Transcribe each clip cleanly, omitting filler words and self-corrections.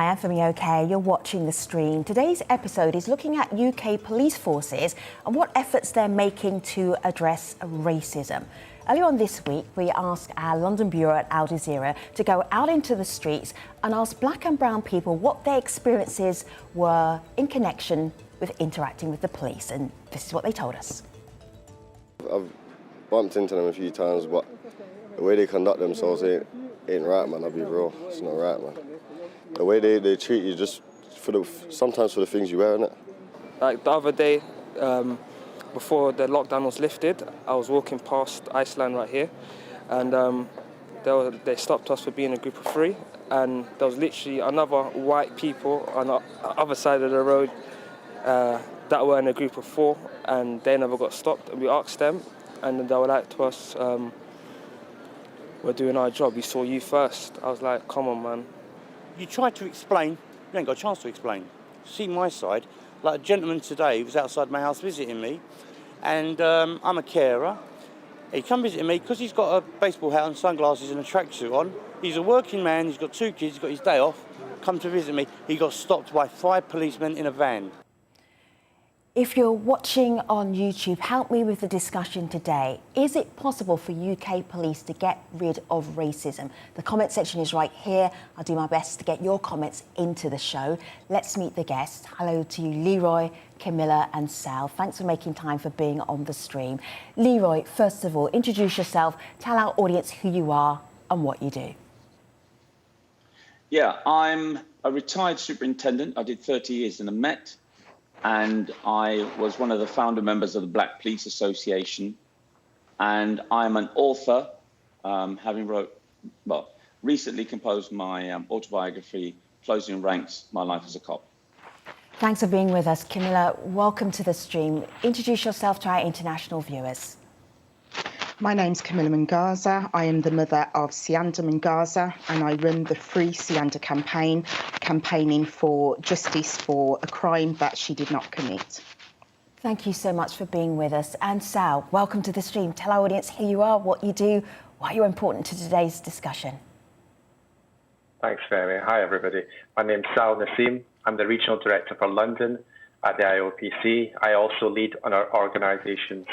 Anthony OK. You're watching the stream. Today's episode is looking at UK police forces and what efforts they're making to address racism. Earlier on this week, we asked our London bureau at Al Jazeera to go out into the streets and ask black and brown people what their experiences were in connection with interacting with the police. And this is what they told us. I've bumped into them a few times, but the way they conduct themselves ain't right, man. I'll be real. It's not right, man. The way they treat you just sometimes for the things you wear, innit? Like the other day, before the lockdown was lifted, I was walking past Iceland right here, and they stopped us for being a group of three, and there was literally another white people on the other side of the road that were in a group of four, and they never got stopped. And we asked them, and they were like to us, we're doing our job, we saw you first. I was like, come on, man. You try to explain, you ain't got a chance to explain. See my side. Like a gentleman today was outside my house visiting me, and I'm a carer. He come visiting me because he's got a baseball hat and sunglasses and a tracksuit on. He's a working man, he's got 2 kids, he's got his day off, come to visit me. He got stopped by 5 policemen in a van. If you're watching on YouTube, help me with the discussion today. Is it possible for UK police to get rid of racism? The comment section is right here. I'll do my best to get your comments into the show. Let's meet the guests. Hello to you, Leroy, Camilla and Sal. Thanks for making time for being on the stream. Leroy, first of all, introduce yourself. Tell our audience who you are and what you do. Yeah, I'm a retired superintendent. I did 30 years in the Met. And I was one of the founder members of the Black Police Association. And I'm an author, recently composed my autobiography, Closing Ranks, My Life as a Cop. Thanks for being with us, Camilla. Welcome to the stream. Introduce yourself to our international viewers. My name's Camilla Mangaza. I am the mother of Sianda Mangaza, and I run the Free Sianda campaign, campaigning for justice for a crime that she did not commit. Thank you so much for being with us. And Sal, welcome to the stream. Tell our audience who you are, what you do, why you're important to today's discussion. Thanks, Femi. Hi, everybody. My name's Sal Nassim. I'm the Regional Director for London at the IOPC. I also lead on our organisation's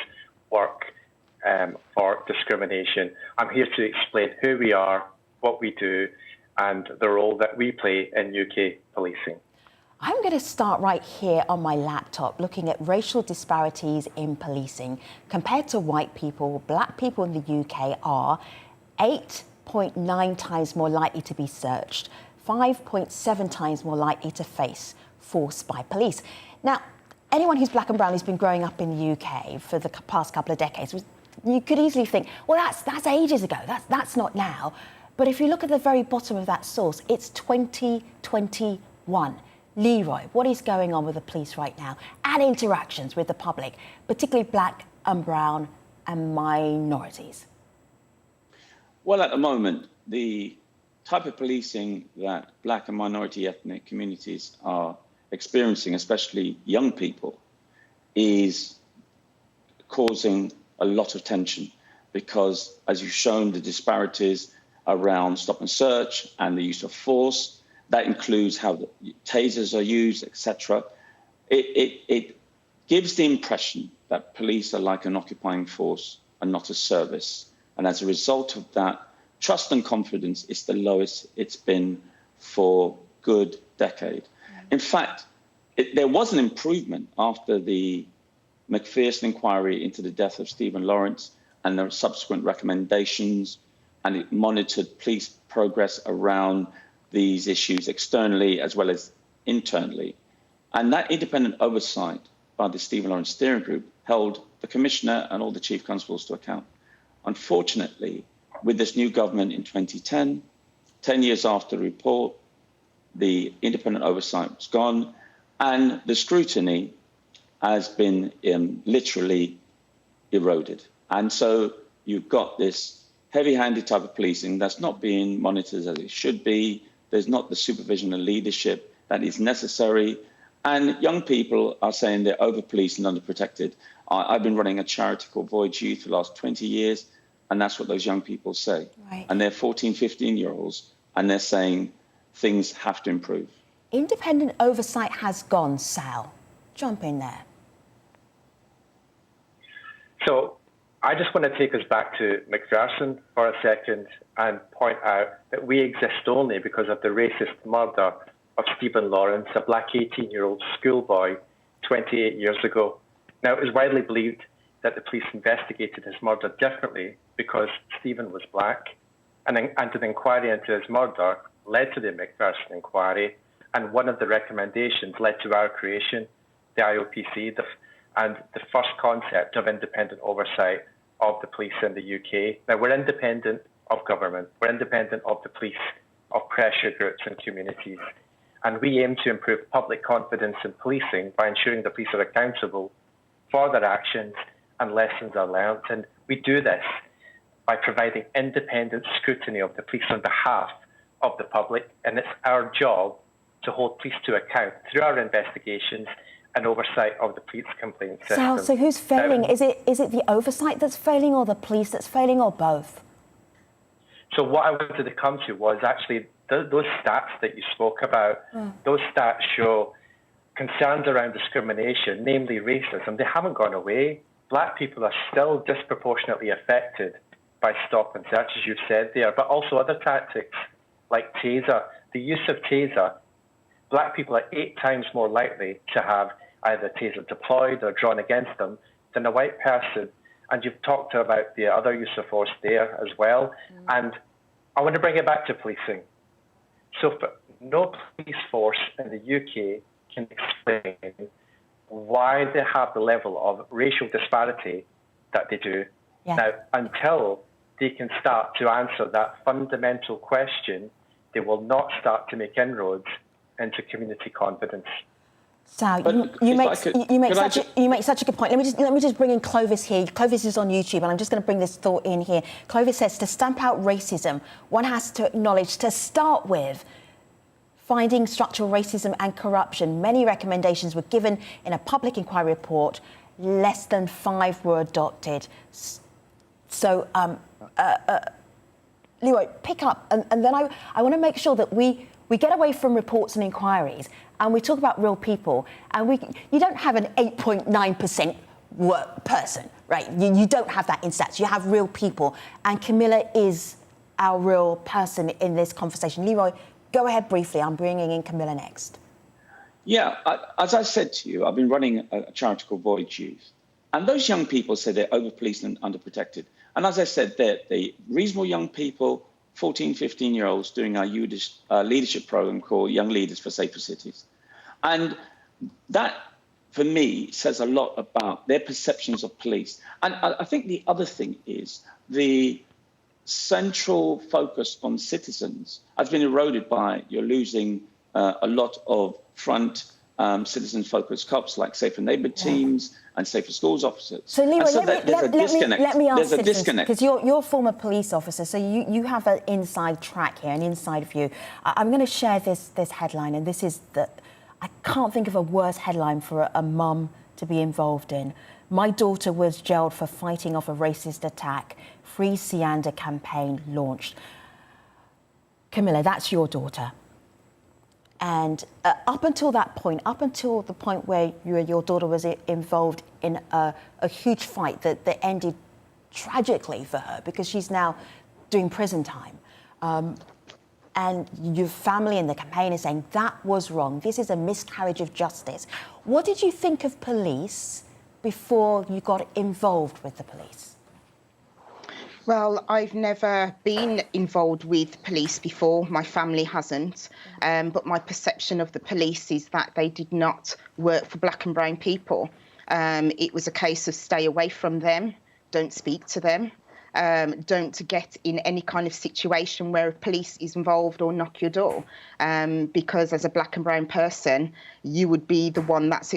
work for discrimination. I'm here to explain who we are, what we do, and the role that we play in UK policing. I'm going to start right here on my laptop, looking at racial disparities in policing. Compared to white people, black people in the UK are 8.9 times more likely to be searched, 5.7 times more likely to face force by police. Now, anyone who's black and brown who's been growing up in the UK for the past couple of decades, you could easily think, well, that's ages ago, that's not now. But if you look at the very bottom of that source, it's 2021. Leroy, what is going on with the police right now and interactions with the public, particularly black and brown and minorities? Well, at the moment, the type of policing that black and minority ethnic communities are experiencing, especially young people, is causing a lot of tension because, as you've shown, the disparities around stop and search and the use of force, that includes how the tasers are used, etc. It gives the impression that police are like an occupying force and not a service. And as a result of that, trust and confidence is the lowest it's been for a good decade. In fact, there was an improvement after the Macpherson inquiry into the death of Stephen Lawrence and the subsequent recommendations, and it monitored police progress around these issues externally as well as internally. And that independent oversight by the Stephen Lawrence Steering Group held the Commissioner and all the Chief Constables to account. Unfortunately, with this new government in 2010, 10 years after the report, the independent oversight was gone, and the scrutiny has been literally eroded. And so you've got this heavy-handed type of policing that's not being monitored as it should be. There's not the supervision and leadership that is necessary. And young people are saying they're over-policed and underprotected. I've been running a charity called Voyage Youth for the last 20 years, and that's what those young people say. Right. And they're 14, 15-year-olds, and they're saying things have to improve. Independent oversight has gone, Sal. Jump in there. So I just want to take us back to Macpherson for a second and point out that we exist only because of the racist murder of Stephen Lawrence, a black 18-year-old schoolboy, 28 years ago. Now, it was widely believed that the police investigated his murder differently because Stephen was black, and an inquiry into his murder led to the Macpherson inquiry, and one of the recommendations led to our creation, the IOPC, and the first concept of independent oversight of the police in the UK. Now, we're independent of government, we're independent of the police, of pressure groups and communities, and we aim to improve public confidence in policing by ensuring the police are accountable for their actions and lessons are learnt. And we do this by providing independent scrutiny of the police on behalf of the public, and it's our job to hold police to account through our investigations and oversight of the police complaint system. Sal, so who's failing? Is it the oversight that's failing, or the police that's failing, or both? So what I wanted to come to was actually those stats that you spoke about. Those stats show concerns around discrimination, namely racism. They haven't gone away. Black people are still disproportionately affected by stop and search, as you've said there, but also other tactics like taser. The use of taser, black people are 8 times more likely to have either taser deployed or drawn against them than a white person. And you've talked about the other use of force there as well. And I want to bring it back to policing. So no police force in the UK can explain why they have the level of racial disparity that they do. Yeah. Now, until they can start to answer that fundamental question, they will not start to make inroads into community confidence. Sal, you make such a good point. Let me just bring in Clovis here. Clovis is on YouTube, and I'm just going to bring this thought in here. Clovis says, to stamp out racism, one has to acknowledge, to start with, finding structural racism and corruption. Many recommendations were given in a public inquiry report. Less than 5 were adopted. So, Leroy, pick up, and then I want to make sure that we get away from reports and inquiries, and we talk about real people. And you don't have an 8.9% work person, right? You don't have that in stats. You have real people, and Camilla is our real person in this conversation. Leroy, go ahead briefly. I'm bringing in Camilla next. Yeah, as I said to you, I've been running a charity called Void Youth, and those young people say they're over-policed and underprotected. And as I said, they're reasonable young people, 14, 15-year-olds doing our leadership program called Young Leaders for Safer Cities. And that, for me, says a lot about their perceptions of police. And I think the other thing is the central focus on citizens has been eroded by you're losing a lot of front citizen-focused cops like Safer Neighbour teams and Safer Schools officers. So, Leroy, let me ask There's a disconnect. Because you're a former police officer, so you have an inside track here, an inside view. I'm going to share this headline, and this is I can't think of a worse headline for a mum to be involved in. My daughter was jailed for fighting off a racist attack. Free Sianda campaign launched. Camilla, that's your daughter. And up until that point, up until the point where your daughter was involved in a huge fight that ended tragically for her because she's now doing prison time. And your family and the campaign is saying that was wrong. This is a miscarriage of justice. What did you think of police before you got involved with the police? Well, I've never been involved with police before. My family hasn't. But my perception of the police is that they did not work for black and brown people. It was a case of stay away from them, don't speak to them, don't get in any kind of situation where police is involved or knock your door, because as a black and brown person, you would be the one that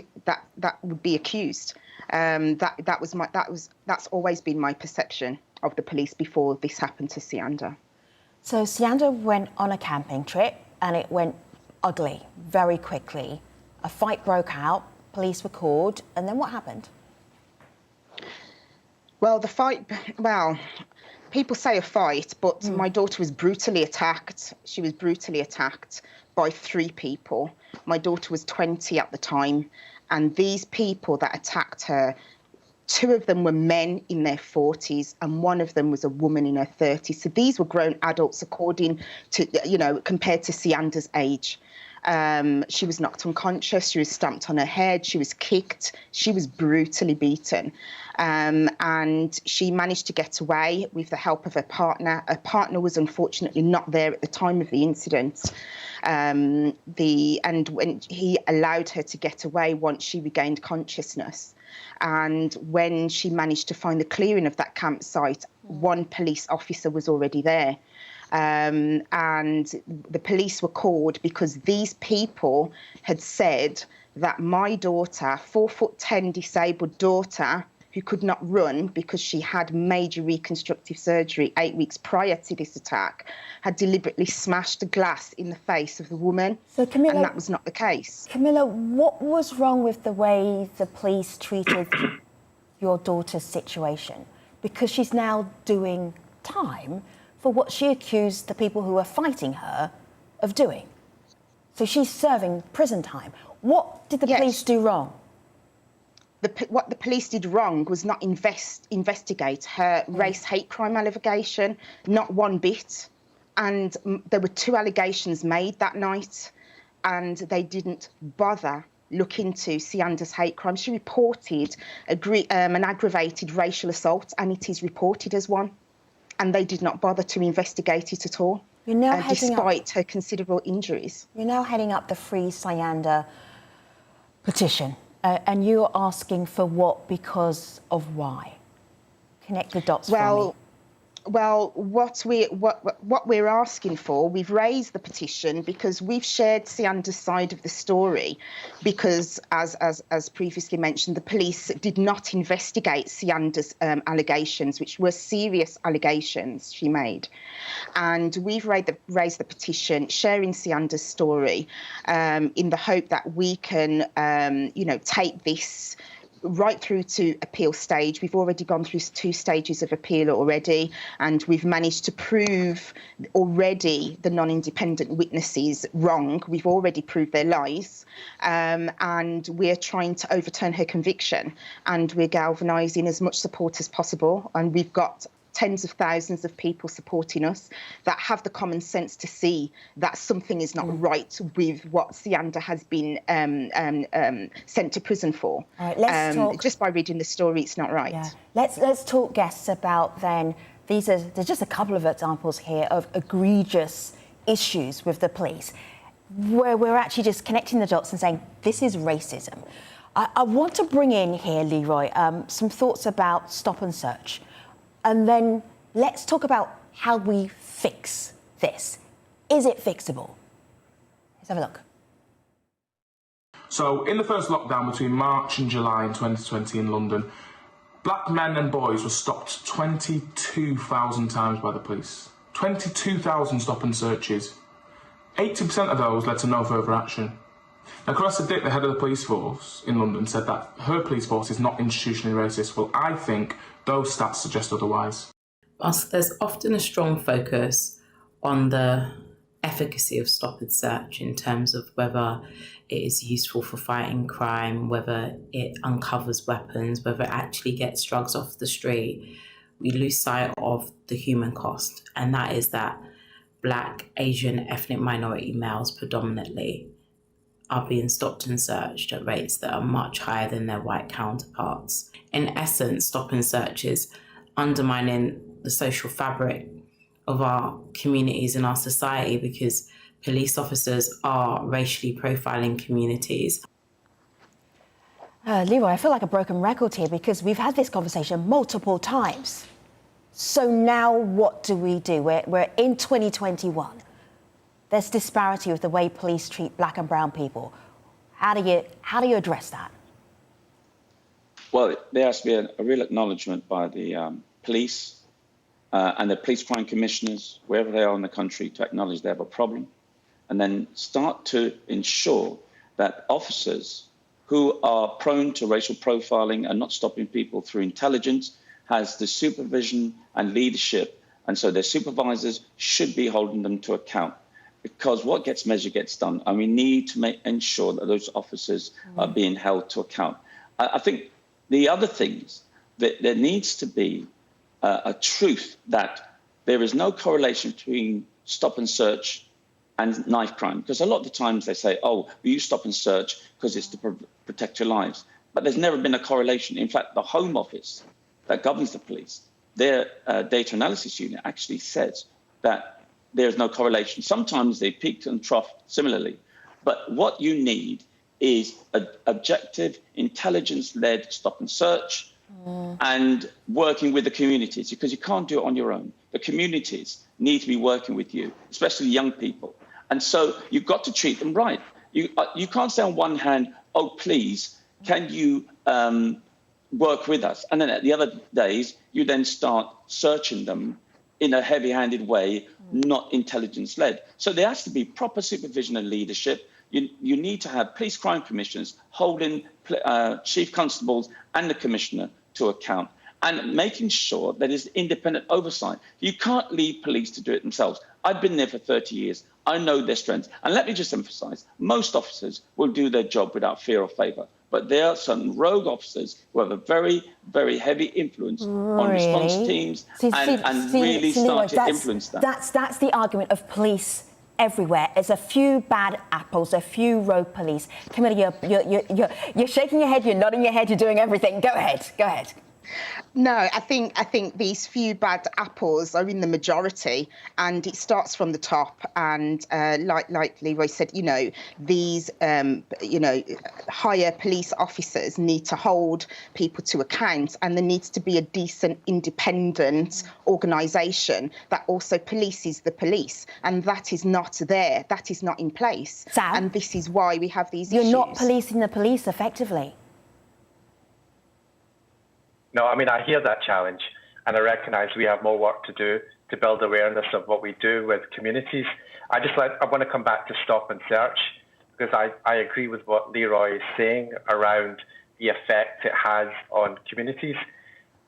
would be accused. That's always been my perception of the police before this happened to Sianda. So Sianda went on a camping trip and it went ugly very quickly. A fight broke out, police were called, and then what happened? Well, People say a fight, but my daughter was brutally attacked. She was brutally attacked by 3 people. My daughter was 20 at the time, and these people that attacked her, 2 of them were men in their 40s and 1 of them was a woman in her 30s. So these were grown adults according to, compared to Sianda's age. She was knocked unconscious, she was stamped on her head, she was kicked, she was brutally beaten. And she managed to get away with the help of her partner. Her partner was unfortunately not there at the time of the incident. And when he allowed her to get away once she regained consciousness. And when she managed to find the clearing of that campsite, 1 police officer was already there. And the police were called because these people had said that my daughter, 4'10" disabled daughter, who could not run because she had major reconstructive surgery 8 weeks prior to this attack, had deliberately smashed the glass in the face of the woman. So, Camilla, and that was not the case. Camilla, what was wrong with the way the police treated your daughter's situation? Because she's now doing time for what she accused the people who were fighting her of doing. So she's serving prison time. What did the police do wrong? What the police did wrong was not investigate her race hate crime allegation, not one bit. And there were 2 allegations made that night, and they didn't bother look into Sianda's hate crime. She reported an aggravated racial assault, and it is reported as one. And they did not bother to investigate it at all, despite her considerable injuries. You're now heading up the Free Sianda petition. And you're asking for what, because of why? Connect the dots for me. Well, what we're asking for, we've raised the petition because we've shared Sianda's side of the story, because as previously mentioned, the police did not investigate Sianda's allegations, which were serious allegations she made. And we've raised the petition sharing Sianda's story in the hope that we can, take this right through to appeal stage. We've already gone through 2 stages of appeal already, and we've managed to prove already the non-independent witnesses wrong. We've already proved their lies, and we're trying to overturn her conviction, and we're galvanising as much support as possible, and we've got tens of thousands of people supporting us that have the common sense to see that something is not right with what Sianda has been sent to prison for. All right, let's talk. Just by reading the story, it's not right. Yeah. Let's talk, guests, about then. There's just a couple of examples here of egregious issues with the police, where we're actually just connecting the dots and saying this is racism. I want to bring in here, Leroy, some thoughts about stop and search. And then let's talk about how we fix this. Is it fixable? Let's have a look. So, in the first lockdown between March and July in 2020 in London, black men and boys were stopped 22,000 times by the police. 22,000 stop and searches. 80% of those led to no further action. Now, Caressa Dick, the head of the police force in London, said that her police force is not institutionally racist. Well, I think those stats suggest otherwise. Whilst there's often a strong focus on the efficacy of stop and search in terms of whether it is useful for fighting crime, whether it uncovers weapons, whether it actually gets drugs off the street, we lose sight of the human cost, and that is that Black, Asian, ethnic minority males predominantly are being stopped and searched at rates that are much higher than their white counterparts. In essence, stop and search is undermining the social fabric of our communities and our society, because police officers are racially profiling communities. Leroy, I feel like a broken record here because we've had this conversation multiple times. So now what do we do? We're in 2021. There's disparity with the way police treat black and brown people. How do you address that? Well, there has to be a real acknowledgement by the police and the police crime commissioners, wherever they are in the country, to acknowledge they have a problem, and then start to ensure that officers who are prone to racial profiling and not stopping people through intelligence has the supervision and leadership And so their supervisors should be holding them to account, because what gets measured gets done. And we need to ensure that those officers are being held to account. I think the other things, that there needs to be a truth that there is no correlation between stop and search and knife crime. Because a lot of the times they say, oh, well, you stop and search because it's to protect your lives. But there's never been a correlation. In fact, the Home Office that governs the police, their data analysis unit actually says that there's no correlation. Sometimes they peaked and troughed similarly. But what you need is an objective, intelligence-led stop and search and working with the communities, because you can't do it on your own. The communities need to be working with you, especially young people. And so you've got to treat them right. You can't say on one hand, oh, please, can you work with us? And then at the other days, you then start searching them in a heavy-handed way, not intelligence-led. So there has to be proper supervision and leadership. You need to have police crime commissioners holding chief constables and the commissioner to account, and making sure that there's independent oversight. You can't leave police to do it themselves. I've been there for 30 years. I know their strengths. And let me just emphasize, most officers will do their job without fear or favor. But there are some rogue officers who have a very, very heavy influence on response teams and really start to influence that. That's the argument of police everywhere. There's a few bad apples, a few rogue police. Camilla, you're shaking your head, you're nodding your head, you're doing everything. Go ahead. No, I think these few bad apples are in the majority, and it starts from the top. And like Leroy said, these higher police officers need to hold people to account, and there needs to be a decent, independent organisation that also polices the police, and that is not there. That is not in place. Sam, and this is why we have these issues. You're not policing the police effectively. No, I mean, I hear that challenge, and I recognise we have more work to do to build awareness of what we do with communities. I want to come back to stop and search, because I agree with what Leroy is saying around the effect it has on communities.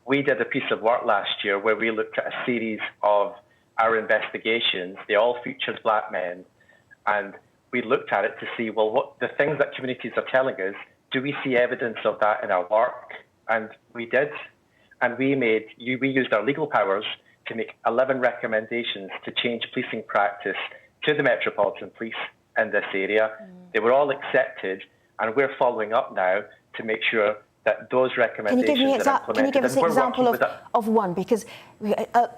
We did a piece of work last year where we looked at a series of our investigations. They all featured black men, and we looked at it to see, well, what the things that communities are telling us, do we see evidence of that in our work? And we did, and we used our legal powers to make 11 recommendations to change policing practice to the Metropolitan Police in this area. They were all accepted, and we're following up now to make sure that those recommendations are implemented. Can you give us an example of one? Because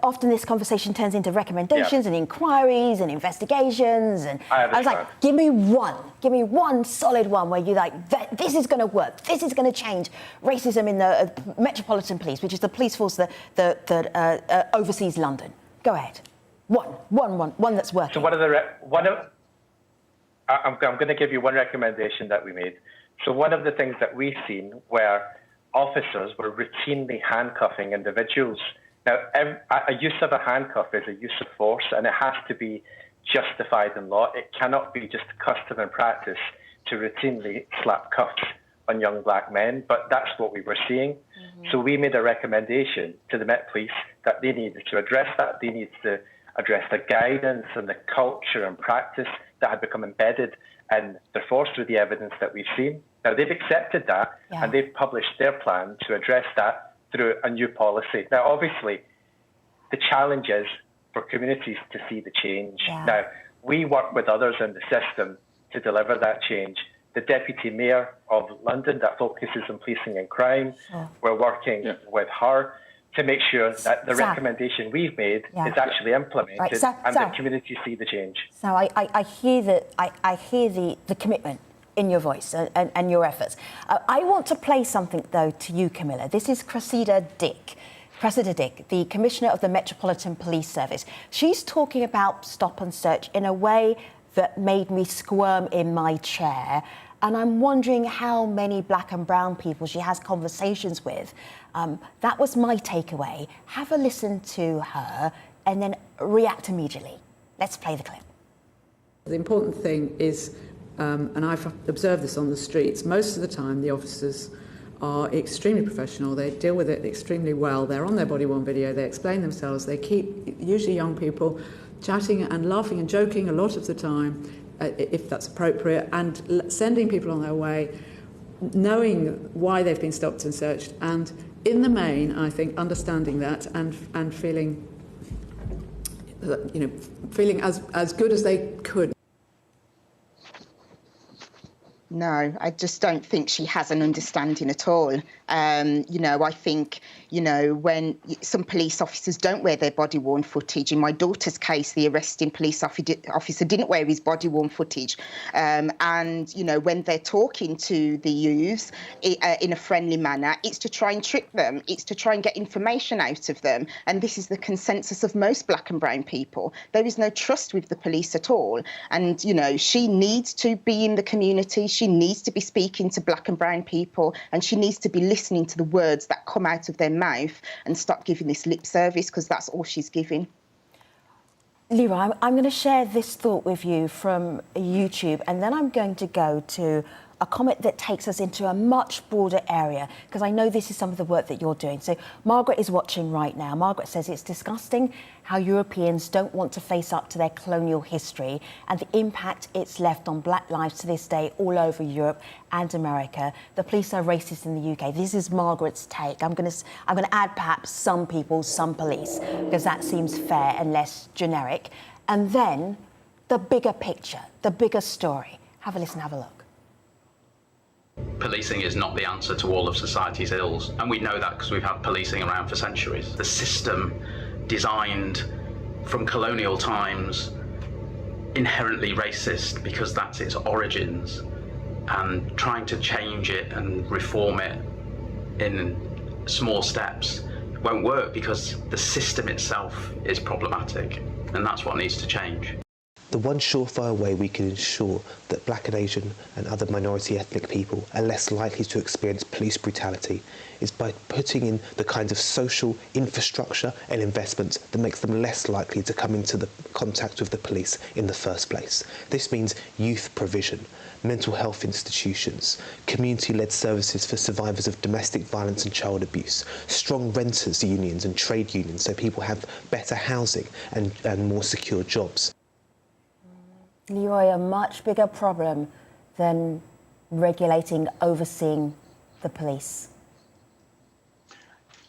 often this conversation turns into recommendations and inquiries and investigations. And I was like, give me one solid one where you're like, this is going to work, this is going to change racism in the Metropolitan Police, which is the police force that oversees London. Go ahead. One that's working. So I'm going to give you one recommendation that we made. So one of the things that we've seen where officers were routinely handcuffing individuals. Now, a use of a handcuff is a use of force, and it has to be justified in law. It cannot be just custom and practice to routinely slap cuffs on young black men, but that's what we were seeing. So we made a recommendation to the Met Police that they needed to address that. They needed to address the guidance and the culture and practice that had become embedded in their force through the evidence that we've seen. Now, they've accepted that, and they've published their plan to address that through a new policy. Now, obviously, the challenge is for communities to see the change. Now, we work with others in the system to deliver that change. The Deputy Mayor of London that focuses on policing and crime, we're working with her to make sure that the recommendation we've made is actually implemented and the community see the change. So I hear the commitment in your voice and your efforts. I want to play something, though, to you, Camilla. This is Cressida Dick, the Commissioner of the Metropolitan Police Service. She's talking about stop and search in a way that made me squirm in my chair. And I'm wondering how many black and brown people she has conversations with. That was my takeaway. Have a listen to her and then react immediately. Let's play the clip. The important thing is, and I've observed this on the streets, most of the time the officers are extremely professional. They deal with it extremely well. They're on their body-worn video. They explain themselves. They keep, usually young people, chatting and laughing and joking a lot of the time, if that's appropriate, and sending people on their way, knowing why they've been stopped and searched, and in the main, I think, understanding that and feeling, feeling as good as they could. No, I just don't think she has an understanding at all. I think, when some police officers don't wear their body-worn footage. In my daughter's case, the arresting police officer didn't wear his body-worn footage. And, when they're talking to the youths in a friendly manner, it's to try and trick them. It's to try and get information out of them. And this is the consensus of most black and brown people. There is no trust with the police at all. And, she needs to be in the community. She needs to be speaking to black and brown people, and she needs to be listening to the words that come out of their mouth and stop giving this lip service, because that's all she's giving. Leroy, I'm going to share this thought with you from YouTube, and then I'm going to go to a comment that takes us into a much broader area, because I know this is some of the work that you're doing. So Margaret is watching right now. Margaret says it's disgusting how Europeans don't want to face up to their colonial history and the impact it's left on black lives to this day all over Europe and America. The police are racist in the UK. This is Margaret's take. I'm going to add perhaps some people, some police, because that seems fair and less generic. And then the bigger picture, the bigger story. Have a listen, have a look. Policing is not the answer to all of society's ills, and we know that because we've had policing around for centuries. The system designed from colonial times, inherently racist because that's its origins, and trying to change it and reform it in small steps won't work because the system itself is problematic, and that's what needs to change. The one surefire way we can ensure that black and Asian and other minority ethnic people are less likely to experience police brutality is by putting in the kinds of social infrastructure and investments that makes them less likely to come into the contact with the police in the first place. This means youth provision, mental health institutions, community-led services for survivors of domestic violence and child abuse, strong renters unions and trade unions so people have better housing and more secure jobs. Leroy, a much bigger problem than regulating, overseeing the police.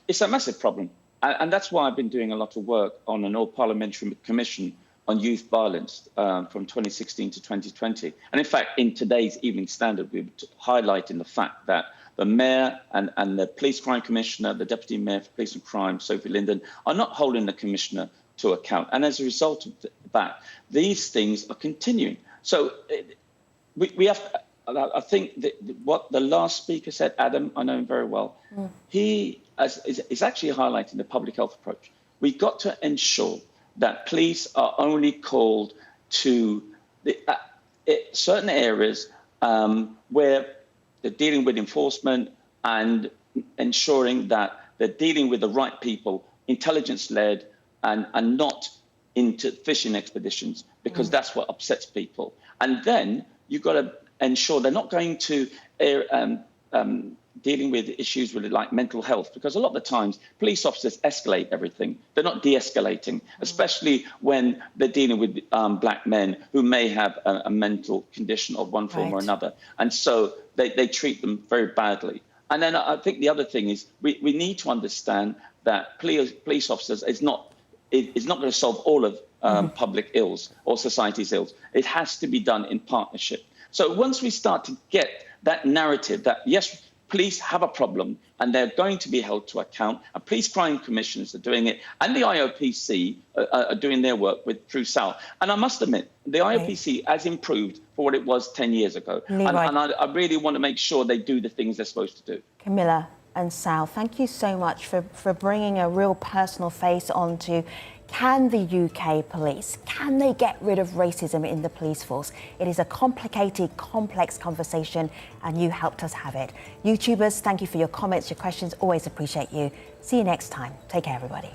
It's a massive problem. And that's why I've been doing a lot of work on an all-parliamentary commission on youth violence from 2016 to 2020. And in fact, in today's Evening Standard, we were highlighting the fact that the mayor and the police crime commissioner, the deputy mayor for police and crime, Sophie Linden, are not holding the commissioner to account. And as a result of that, these things are continuing. So we have to, I think that what the last speaker said, Adam, I know him very well, he is actually highlighting the public health approach. We've got to ensure that police are only called to certain areas where they're dealing with enforcement and ensuring that they're dealing with the right people, intelligence-led, and not into fishing expeditions, because that's what upsets people. And then you've got to ensure they're not going to dealing with issues with like mental health, because a lot of the times police officers escalate everything. They're not de-escalating, especially when they're dealing with black men who may have a mental condition of one form or another. And so they treat them very badly. And then I think the other thing is we need to understand that police officers is not going to solve all of public ills or society's ills. It has to be done in partnership. So once we start to get that narrative that, yes, police have a problem and they're going to be held to account, and police crime commissioners are doing it, and the IOPC are doing their work through SAL. And I must admit, the IOPC has improved for what it was 10 years ago. And I really want to make sure they do the things they're supposed to do. Camilla and Sal, thank you so much for bringing a real personal face onto, can the UK police, can they get rid of racism in the police force? It is a complicated, complex conversation, and you helped us have it. YouTubers, thank you for your comments, your questions, always appreciate you. See you next time. Take care, everybody.